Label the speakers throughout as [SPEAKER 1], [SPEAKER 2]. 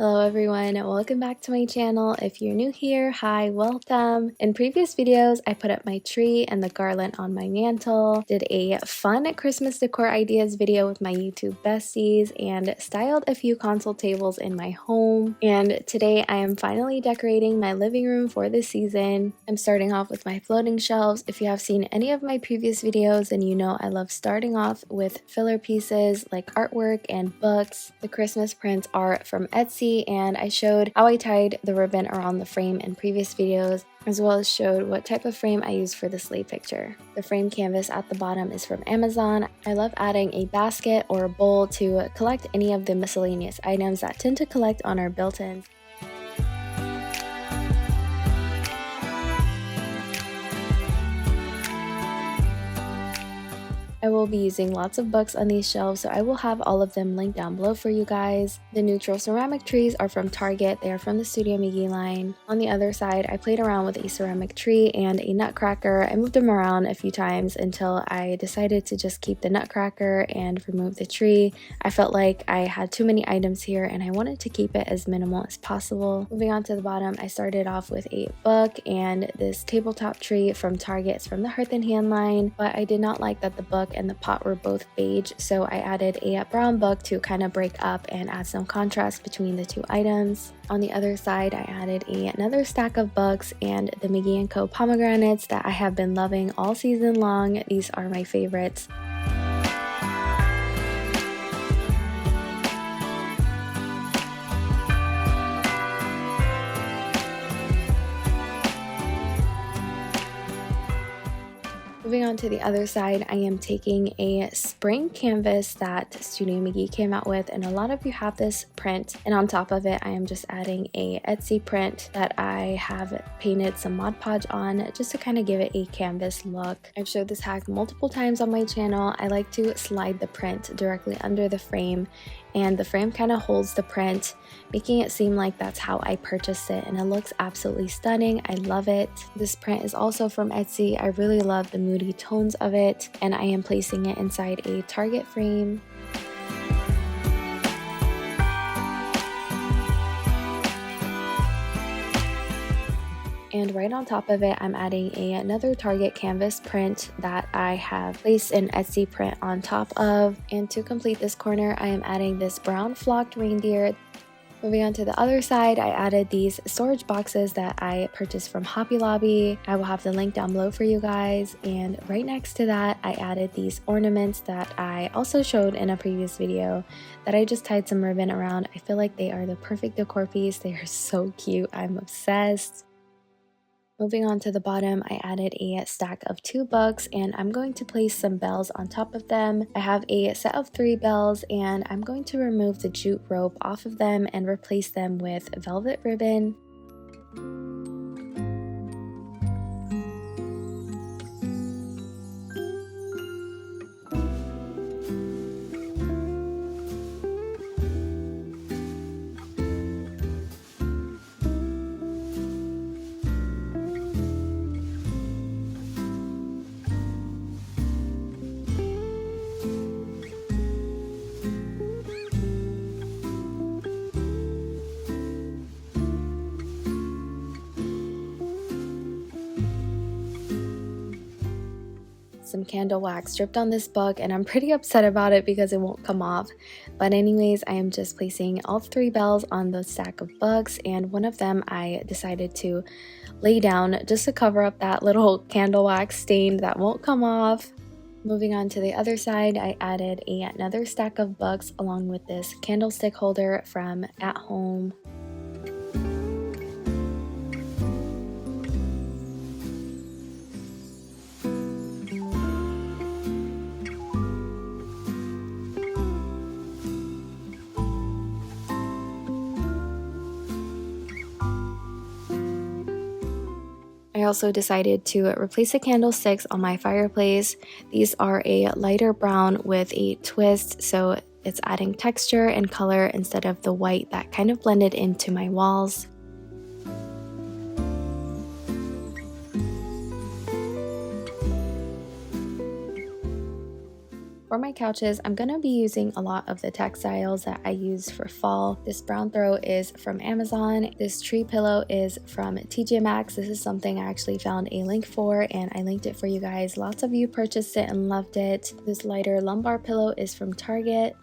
[SPEAKER 1] Hello everyone, welcome back to my channel. If you're new here, hi, welcome. In previous videos, I put up my tree and the garland on my mantle, did a fun Christmas decor ideas video with my YouTube besties, and styled a few console tables in my home. And today I am finally decorating my living room for the season. I'm starting off with my floating shelves. If you have seen any of my previous videos, then you know I love starting off with filler pieces like artwork and books. The Christmas prints are from Etsy, and I showed how I tied the ribbon around the frame in previous videos, as well as showed what type of frame I used for the sleigh picture. The frame canvas at the bottom is from Amazon. I love adding a basket or a bowl to collect any of the miscellaneous items that tend to collect on our built-ins. I will be using lots of books on these shelves, so I will have all of them linked down below for you guys. The neutral ceramic trees are from Target. They are from the Studio McGee line. On the other side, I played around with a ceramic tree and a nutcracker. I moved them around a few times until I decided to just keep the nutcracker and remove the tree. I felt like I had too many items here and I wanted to keep it as minimal as possible. Moving on to the bottom, I started off with a book and this tabletop tree from Target. It's from the Hearth and Hand line, but I did not like that the book and the pot were both beige, so I added a brown book to kind of break up and add some contrast between the two items. On the other side, I added another stack of books and the McGee & Co pomegranates that I have been loving all season long. These are my favorites. Moving on to the other side, I am taking a spring canvas that Studio McGee came out with, and a lot of you have this print, and on top of it I am just adding a Etsy print that I have painted some Mod Podge on just to kind of give it a canvas look. I've showed this hack multiple times on my channel. I like to slide the print directly under the frame, and the frame kind of holds the print, making it seem like that's how I purchased it, and it looks absolutely stunning. I love it. This print is also from Etsy. I really love the moody tones of it, and I am placing it inside a Target frame. And right on top of it, I'm adding another Target canvas print that I have placed an Etsy print on top of. And to complete this corner, I am adding this brown flocked reindeer. Moving on to the other side, I added these storage boxes that I purchased from Hobby Lobby. I will have the link down below for you guys. And right next to that, I added these ornaments that I also showed in a previous video that I just tied some ribbon around. I feel like they are the perfect decor piece. They are so cute. I'm obsessed. Moving on to the bottom, I added a stack of 2 books, and I'm going to place some bells on top of them. I have a set of 3 bells, and I'm going to remove the jute rope off of them and replace them with velvet ribbon. Some candle wax dripped on this book, and I'm pretty upset about it because it won't come off. But anyways, I am just placing all 3 bells on the stack of books, and one of them I decided to lay down just to cover up that little candle wax stain that won't come off. Moving on to the other side, I added another stack of books along with this candlestick holder from At Home. I also decided to replace the candlesticks on my fireplace. These are a lighter brown with a twist, so it's adding texture and color instead of the white that kind of blended into my walls. For my couches, I'm gonna be using a lot of the textiles that I use for fall. This brown throw is from Amazon. This tree pillow is from TJ Maxx. This is something I actually found a link for, and I linked it for you guys. Lots of you purchased it and loved it. This lighter lumbar pillow is from Target.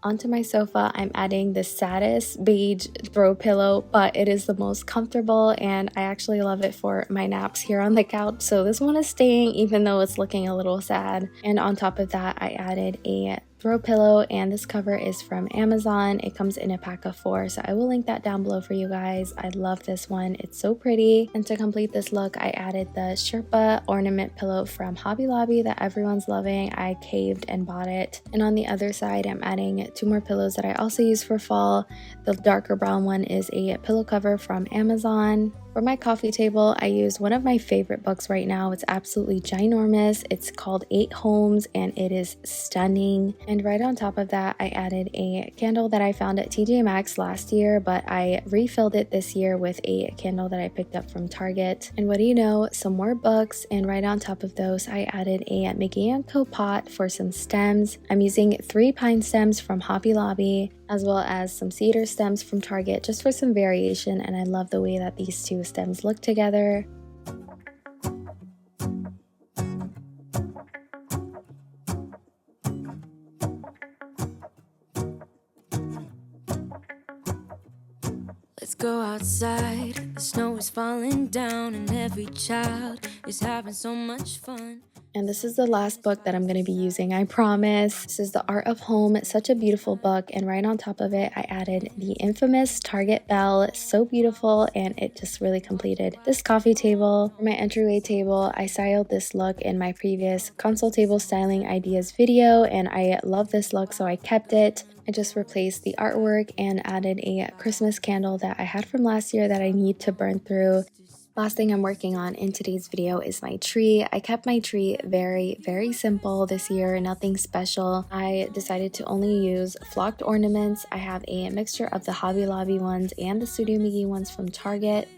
[SPEAKER 1] Onto my sofa, I'm adding the saddest beige throw pillow, but it is the most comfortable and I actually love it for my naps here on the couch. So this one is staying even though it's looking a little sad. And on top of that, I added a throw pillow, and this cover is from Amazon. It comes in a pack of 4, so I will link that down below for you guys. I love this one. It's so pretty. And to complete this look, I added the Sherpa ornament pillow from Hobby Lobby that everyone's loving. I caved and bought it. And on the other side, I'm adding 2 more pillows that I also use for fall. The darker brown one is a pillow cover from Amazon. For my coffee table, I used one of my favorite books right now. It's absolutely ginormous. It's called 8 Homes and it is stunning. And right on top of that, I added a candle that I found at TJ Maxx last year, but I refilled it this year with a candle that I picked up from Target. And what do you know, some more books, and right on top of those, I added a Mickey & Co pot for some stems. I'm using 3 pine stems from Hobby Lobby, as well as some cedar stems from Target just for some variation, and I love the way that these 2 stems look together.
[SPEAKER 2] Let's go outside, the snow is falling down and every child is having so much fun.
[SPEAKER 1] And this is the last book that I'm going to be using, I promise. This is The Art of Home. It's such a beautiful book, and right on top of it, I added the infamous Target bell. It's so beautiful, and it just really completed this coffee table. For my entryway table, I styled this look in my previous console table styling ideas video, and I love this look, so I kept it. I just replaced the artwork and added a Christmas candle that I had from last year that I need to burn through. Last thing I'm working on in today's video is my tree. I kept my tree very simple this year, nothing special. I decided to only use flocked ornaments. I have a mixture of the Hobby Lobby ones and the Studio Migi ones from Target.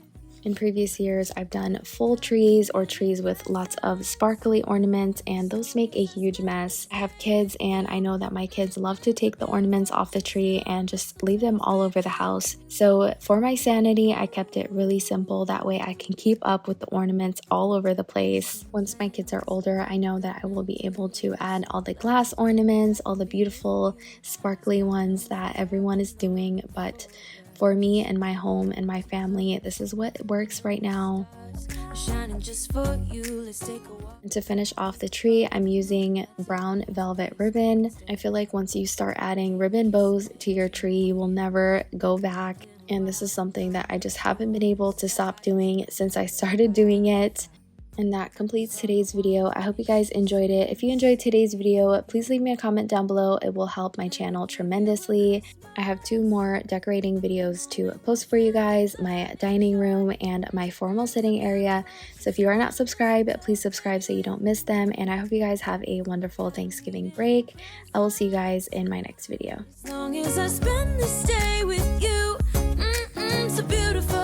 [SPEAKER 1] In previous years, I've done full trees or trees with lots of sparkly ornaments, and those make a huge mess. I have kids, and I know that my kids love to take the ornaments off the tree and just leave them all over the house. So for my sanity, I kept it really simple. That way I can keep up with the ornaments all over the place. Once my kids are older, I know that I will be able to add all the glass ornaments, all the beautiful sparkly ones that everyone is doing, but for me and my home and my family, this is what works right now. And to finish off the tree, I'm using brown velvet ribbon. I feel like once you start adding ribbon bows to your tree, you will never go back. And this is something that I just haven't been able to stop doing since I started doing it. And that completes today's video. I hope you guys enjoyed it. If you enjoyed today's video, please leave me a comment down below. It will help my channel tremendously. I have 2 more decorating videos to post for you guys, my dining room and my formal sitting area. So if you are not subscribed, please subscribe so you don't miss them. And I hope you guys have a wonderful Thanksgiving break. I will see you guys in my next video.
[SPEAKER 2] As long as I spend this day with you, so beautiful.